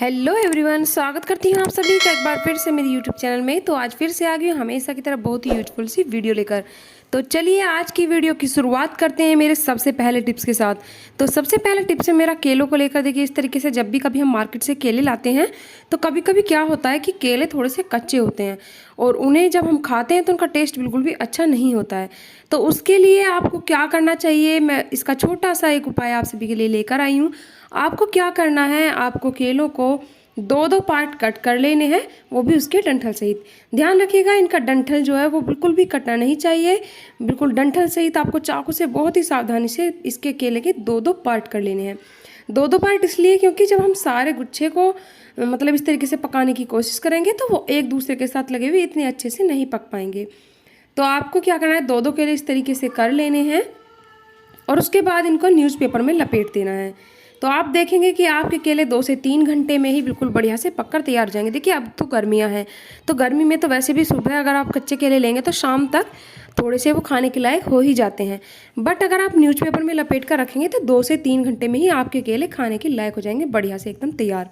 Hello everyone, स्वागत करती हूँ आप सभी का एक बार फिर से मेरे यूट्यूब चैनल में। तो आज फिर से आ गई हूँ हमेशा की तरह बहुत ही यूजफुल सी वीडियो लेकर। तो चलिए आज की वीडियो की शुरुआत करते हैं मेरे सबसे पहले टिप्स के साथ। तो सबसे पहले टिप्स है मेरा केलों को लेकर। देखिए, इस तरीके से जब भी कभी हम मार्केट से केले लाते हैं तो कभी कभी क्या होता है कि केले थोड़े से कच्चे होते हैं और उन्हें जब हम खाते हैं तो उनका टेस्ट बिल्कुल भी अच्छा नहीं होता है। तो उसके लिए आपको क्या करना चाहिए, मैं इसका छोटा सा एक उपाय आप सभी के लिए लेकर आई हूँ। आपको क्या करना है, आपको केलों को दो दो पार्ट कट कर लेने हैं, वो भी उसके डंठल सहित। ध्यान रखिएगा, इनका डंठल जो है वो बिल्कुल भी कटना नहीं चाहिए। बिल्कुल डंठल सहित आपको चाकू से बहुत ही सावधानी से इसके केले के दो दो पार्ट कर लेने हैं। दो दो पार्ट इसलिए क्योंकि जब हम सारे गुच्छे को मतलब इस तरीके से पकाने की कोशिश करेंगे तो वो एक दूसरे के साथ लगे हुए इतने अच्छे से नहीं पक पाएंगे। तो आपको क्या करना है, दो दो केले इस तरीके से कर लेने हैं और उसके बाद इनको न्यूज़पेपर में लपेट देना है। तो आप देखेंगे कि आपके केले 2 से 3 घंटे में ही बिल्कुल बढ़िया से पककर तैयार हो जाएंगे। देखिए, अब तो गर्मियां हैं तो गर्मी में तो वैसे भी सुबह अगर आप कच्चे केले लेंगे तो शाम तक थोड़े से वो खाने के लायक हो ही जाते हैं। बट अगर आप न्यूज़पेपर में लपेट कर रखेंगे तो 2 से 3 घंटे में ही आपके केले खाने के लायक हो जाएंगे, बढ़िया से एकदम तैयार।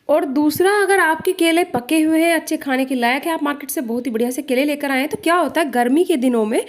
और दूसरा, अगर आपके केले पके हुए हैं, अच्छे खाने के लायक है, आप मार्केट से बहुत ही बढ़िया से केले लेकर आए हैं, तो क्या होता है गर्मी के दिनों में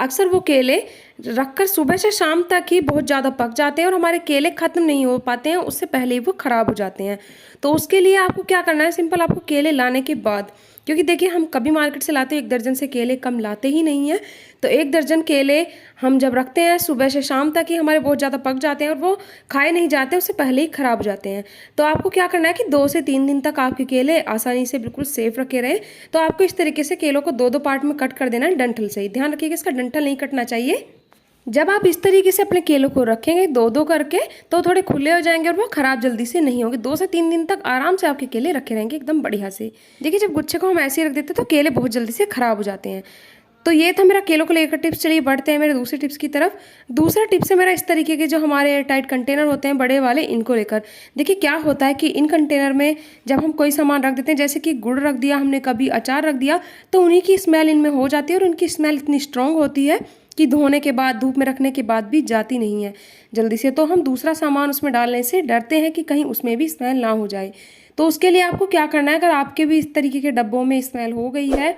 अक्सर वो केले रखकर सुबह से शाम तक ही बहुत ज़्यादा पक जाते हैं और हमारे केले ख़त्म नहीं हो पाते हैं, उससे पहले ही वो ख़राब हो जाते हैं। तो उसके लिए आपको क्या करना है, सिंपल, आपको केले लाने के बाद, क्योंकि देखिए हम कभी मार्केट से लाते हैं 1 दर्जन से केले कम लाते ही नहीं हैं, तो 1 दर्जन केले हम जब रखते हैं सुबह से शाम तक ही हमारे बहुत ज़्यादा पक जाते हैं और वो खाए नहीं जाते, उससे पहले ही ख़राब हो जाते हैं। तो आपको क्या करना है कि 2 से 3 दिन तक आपके केले आसानी से बिल्कुल सेफ रखे रहें। तो आपको इस तरीके से केलों को दो दो पार्ट में कट कर देना है डंठल से ही। ध्यान रखिएगा, इसका डंठल नहीं कटना चाहिए। जब आप इस तरीके से अपने केलों को रखेंगे दो दो करके तो थोड़े खुले हो जाएंगे और वो खराब जल्दी से नहीं होंगे। 2 से 3 दिन तक आराम से आपके केले रखे रहेंगे एकदम बढ़िया से। देखिए, जब गुच्छे को हम ऐसे ही रख देते हैं तो केले बहुत जल्दी से खराब हो जाते हैं। तो ये था मेरा केलों को लेकर टिप्स। चलिए बढ़ते हैं मेरे दूसरे टिप्स की तरफ। दूसरा टिप्स है मेरा इस तरीके के जो हमारे एयर टाइट कंटेनर होते हैं बड़े वाले, इनको लेकर। देखिए, क्या होता है कि इन कंटेनर में जब हम कोई सामान रख देते हैं, जैसे कि गुड़ रख दिया हमने, कभी अचार रख दिया, तो उन्हीं की स्मेल इनमें हो जाती है और उनकी स्मेल इतनी स्ट्रांग होती है कि धोने के बाद, धूप में रखने के बाद भी जाती नहीं है जल्दी से। तो हम दूसरा सामान उसमें डालने से डरते हैं कि कहीं उसमें भी स्मेल ना हो जाए। तो उसके लिए आपको क्या करना है, अगर आपके भी इस तरीके के डब्बों में स्मेल हो गई है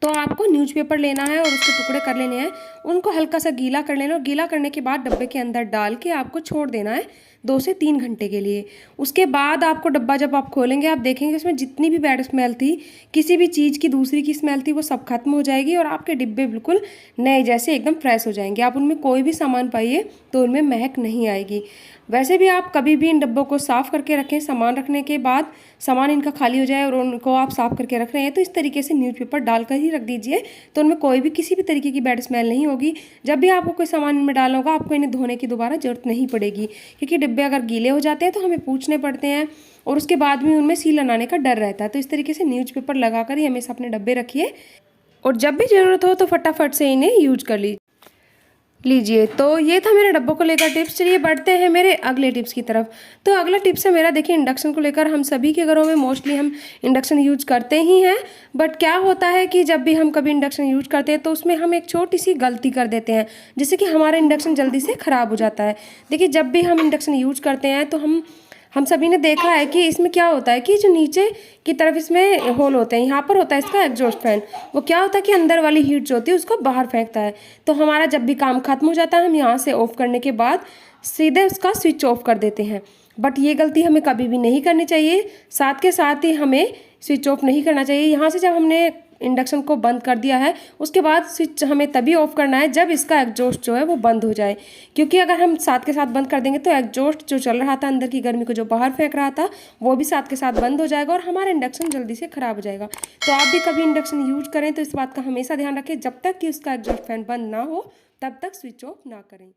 तो आपको न्यूज़पेपर लेना है और उसके टुकड़े कर लेने हैं, उनको हल्का सा गीला कर लेना और गीला करने के बाद डब्बे के अंदर डाल के आपको छोड़ देना है 2 से 3 घंटे के लिए। उसके बाद आपको डब्बा जब आप खोलेंगे आप देखेंगे उसमें जितनी भी बैड स्मेल थी, किसी भी चीज़ की दूसरी की स्मेल थी, वो सब खत्म हो जाएगी और आपके डिब्बे बिल्कुल नए जैसे एकदम फ्रेश हो जाएंगे। आप उनमें कोई भी सामान पाइए तो उनमें महक नहीं आएगी। वैसे भी आप कभी भी इन डब्बों को साफ़ करके रखें, सामान रखने के बाद सामान इनका खाली हो जाए और उनको आप साफ़ करके रख रहे हैं तो इस तरीके से न्यूज़पेपर डालकर ही रख दीजिए, तो उनमें कोई भी किसी भी तरीके की बैड स्मेल नहीं होगी। जब भी आपको कोई सामान इनमें डालना होगा आपको इन्हें धोने की दोबारा ज़रूरत नहीं पड़ेगी, क्योंकि डिब्बे अगर गीले हो जाते हैं तो हमें पूछने पड़ते हैं और उसके बाद भी उनमें सील लगाने का डर रहता है। तो इस तरीके से न्यूज़पेपर लगाकर ही हमेशा अपने डब्बे रखिए और जब भी ज़रूरत हो तो फटाफट से इन्हें यूज कर लीजिए। तो ये था मेरे डब्बों को लेकर टिप्स। चलिए बढ़ते हैं मेरे अगले टिप्स की तरफ। तो अगला टिप्स है मेरा, देखिए, इंडक्शन को लेकर। हम सभी के घरों में मोस्टली हम इंडक्शन यूज करते ही हैं, बट क्या होता है कि जब भी हम कभी इंडक्शन यूज करते हैं तो उसमें हम एक छोटी सी गलती कर देते हैं जिससे कि हमारा इंडक्शन जल्दी से ख़राब हो जाता है। देखिए, जब भी हम इंडक्शन यूज करते हैं तो हम सभी ने देखा है कि इसमें क्या होता है कि जो नीचे की तरफ इसमें होल होते हैं, यहाँ पर होता है इसका एग्जॉस्ट फैन। वो क्या होता है कि अंदर वाली हीट जो होती है उसको बाहर फेंकता है। तो हमारा जब भी काम खत्म हो जाता है हम यहाँ से ऑफ करने के बाद सीधे उसका स्विच ऑफ कर देते हैं। बट ये गलती हमें कभी भी नहीं करनी चाहिए। साथ के साथ ही हमें स्विच ऑफ नहीं करना चाहिए। यहाँ से जब हमने इंडक्शन को बंद कर दिया है उसके बाद स्विच हमें तभी ऑफ करना है जब इसका एग्जॉस्ट जो है वो बंद हो जाए, क्योंकि अगर हम साथ के साथ बंद कर देंगे तो एग्जॉस्ट जो चल रहा था अंदर की गर्मी को जो बाहर फेंक रहा था वो भी साथ के साथ बंद हो जाएगा और हमारा इंडक्शन जल्दी से ख़राब हो जाएगा। तो आप भी कभी इंडक्शन यूज करें तो इस बात का हमेशा ध्यान रखें, जब तक कि उसका एग्जॉस्ट फैन बंद ना हो तब तक स्विच ऑफ ना करें।